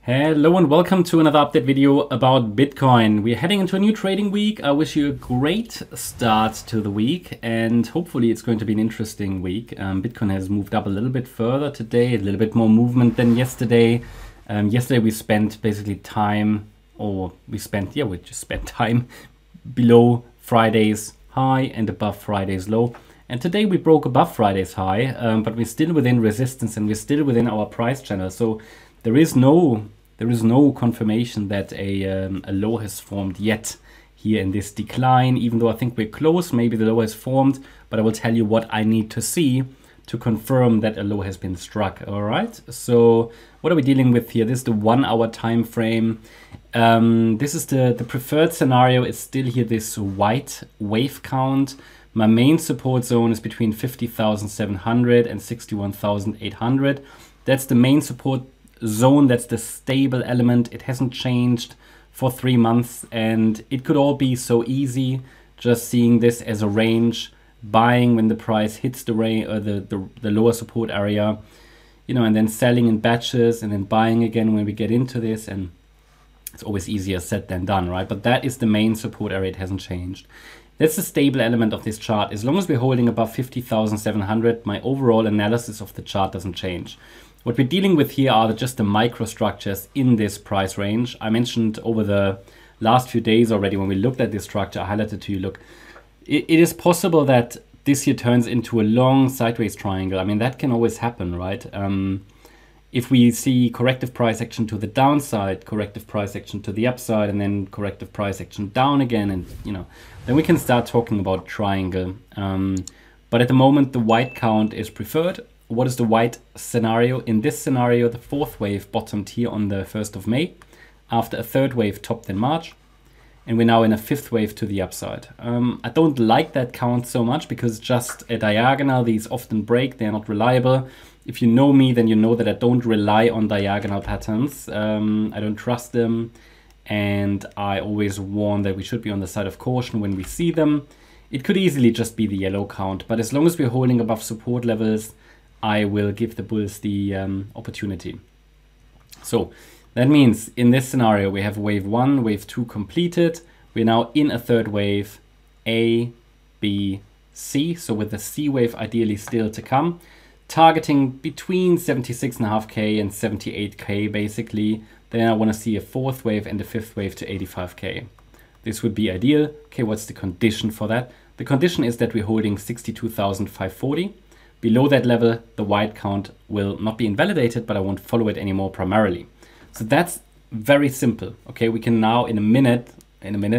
Hello and welcome to another update video about Bitcoin. We're heading into a new trading week. I wish you a great start to the week and hopefully it's going to be an interesting week. Bitcoin has moved up a little bit further today, a little bit more movement than yesterday. Yesterday we spent basically time, we just spent time below Friday's high and above Friday's low. And today we broke above Friday's high, but we're still within resistance and we're still within our price channel. So there is no confirmation that a low has formed yet here in this decline, even though I think we're close. Maybe the low has formed, but I will tell you what I need to see to confirm that a low has been struck. All right, so what are we dealing with here? This is the 1 hour time frame. This is the preferred scenario. It's still here, this white wave count. My main support zone is between 50,700 and 61,800. That's the main support zone. That's the stable element. It hasn't changed for 3 months and it could all be so easy, just seeing this as a range, buying when the price hits the range or the lower support area, you know, and then selling in batches and then buying again when we get into this. And it's always easier said than done, right? But that is the main support area. It hasn't changed. That's the stable element of this chart. As long as we're holding above 50,700, my overall analysis of the chart doesn't change. What we're dealing with here are just the microstructures in this price range. I mentioned over the last few days already when we looked at this structure, I highlighted to you, look, it is possible that this here turns into a long sideways triangle. I mean, that can always happen, right? If we see corrective price action to the downside, corrective price action to the upside, and then corrective price action down again, and you know, then we can start talking about triangle. But at the moment, the white count is preferred. What is the white scenario? In this scenario, the fourth wave bottomed here on the 1st of May, after a third wave topped in March, and we're now in a fifth wave to the upside. I don't like that count so much because just a diagonal, these often break, they're not reliable. If you know me, then you know that I don't rely on diagonal patterns. I don't trust them, and I always warn that we should be on the side of caution when we see them. It could easily just be the yellow count, but as long as we're holding above support levels, I will give the bulls the opportunity. So that means in this scenario, we have wave 1, wave 2 completed. We're now in a third wave, A, B, C. So with the C wave ideally still to come, targeting between 76.5K and 78K basically. Then I want to see a fourth wave and a fifth wave to 85K. This would be ideal. Okay, what's the condition for that? The condition is that we're holding 62,540. Below that level, the white count will not be invalidated, but I won't follow it anymore primarily. So that's very simple. Okay, we can now in a minute,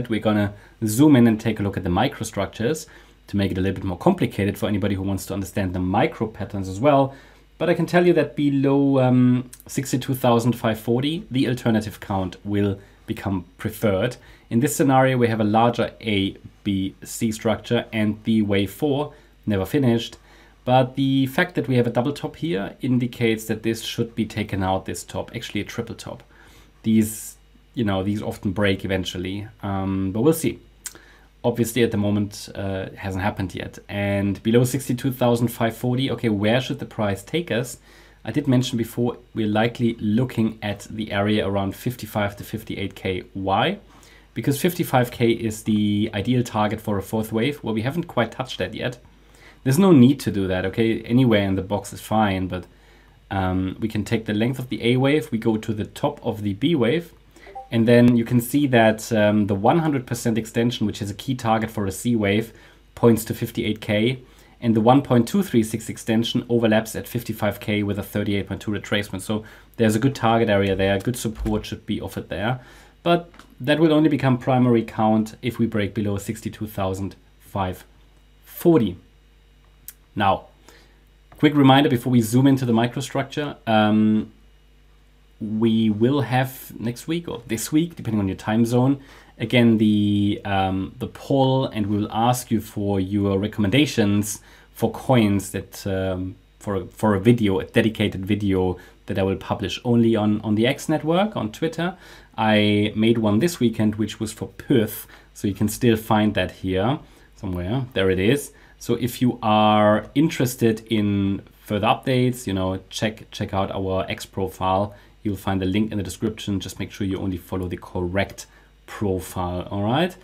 we're gonna zoom in and take a look at the microstructures to make it a little bit more complicated for anybody who wants to understand the micro patterns as well. But I can tell you that below 62,540, the alternative count will become preferred. In this scenario, we have a larger A, B, C structure and the wave 4 never finished. But the fact that we have a double top here indicates that this should be taken out, this top, actually a triple top. These, you know, these often break eventually, but we'll see. Obviously at the moment it hasn't happened yet. And below 62,540, okay, where should the price take us? I did mention before, we're likely looking at the area around 55 to 58K. Why? Because 55K is the ideal target for a fourth wave. Well, we haven't quite touched that yet. There's no need to do that, okay? Anywhere in the box is fine, but we can take the length of the A wave, we go to the top of the B wave, and then you can see that the 100% extension, which is a key target for a C wave, points to 58K, and the 1.236 extension overlaps at 55K with a 38.2 retracement. So there's a good target area there, good support should be offered there, but that will only become primary count if we break below 62,540. Now, quick reminder before we zoom into the microstructure, we will have next week or this week, depending on your time zone, again the poll, and we will ask you for your recommendations for coins that for a video, a dedicated video that I will publish only on the X network on Twitter. I made one this weekend which was for Perth, so you can still find that here somewhere. There it is. So if you are interested in further updates, you know, check out our X profile. You'll find the link in the description. Just make sure you only follow the correct profile. All right.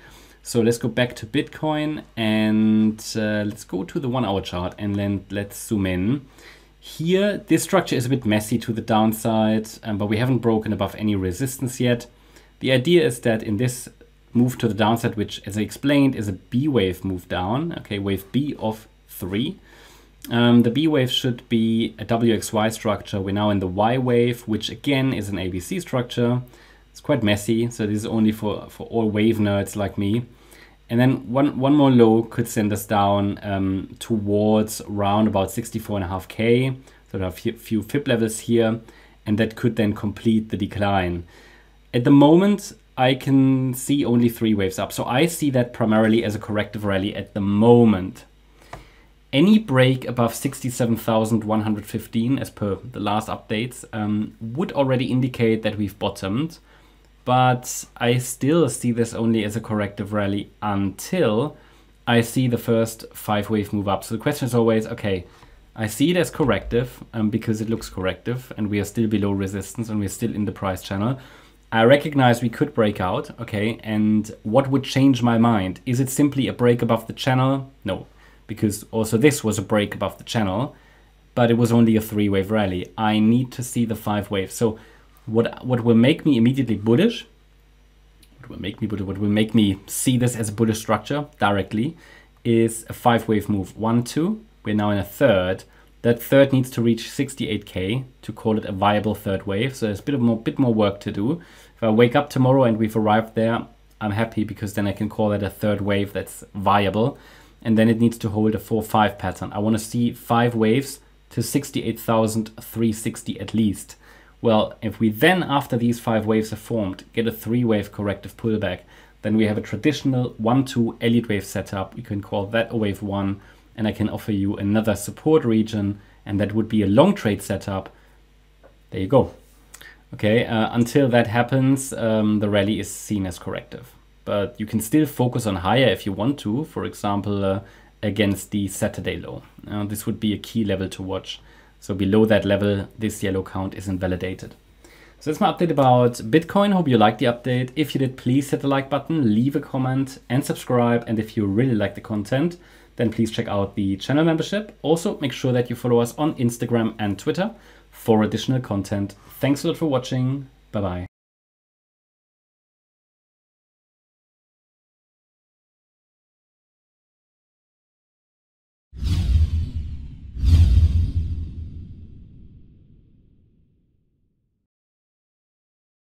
So let's go back to Bitcoin and let's go to the 1 hour chart and then let's zoom in. Here, this structure is a bit messy to the downside, but we haven't broken above any resistance yet. The idea is that in this move to the downside, which as I explained is a B wave move down, okay, wave B of 3. The B wave should be a WXY structure. We're now in the Y wave, which again is an ABC structure. It's quite messy, so this is only for all wave nerds like me. And then one more low could send us down towards around about 64.5K. So there are a few fib levels here, and that could then complete the decline. At the moment, I can see only 3 waves up. So I see that primarily as a corrective rally at the moment. Any break above 67,115, as per the last updates, would already indicate that we've bottomed. But I still see this only as a corrective rally until I see the first 5 wave move up. So the question is always, okay, I see it as corrective because it looks corrective and we are still below resistance and we're still in the price channel. I recognize we could break out, okay, and what would change my mind? Is it simply a break above the channel? No, because also this was a break above the channel, but it was only a 3 wave rally. I need to see the 5 waves. So what will make me immediately bullish, what will make me see this as a bullish structure directly is a 5 wave move. 1, 2, we're now in a third. That third needs to reach 68K to call it a viable third wave. So there's a bit more work to do. If I wake up tomorrow and we've arrived there, I'm happy because then I can call it a third wave that's viable. And then it needs to hold a 4-5 pattern. I want to see 5 waves to 68,360 at least. Well, if we then, after these 5 waves are formed, get a 3 wave corrective pullback, then we have a traditional 1-2 Elliott Wave setup. We can call that a wave 1, and I can offer you another support region, and that would be a long trade setup. There you go. Okay, until that happens, the rally is seen as corrective. But you can still focus on higher if you want to, for example, against the Saturday low. This would be a key level to watch. So below that level, this yellow count is invalidated. So that's my update about Bitcoin. Hope you liked the update. If you did, please hit the like button, leave a comment and subscribe. And if you really like the content, then please check out the channel membership. Also, make sure that you follow us on Instagram and Twitter for additional content. Thanks a lot for watching. Bye-bye.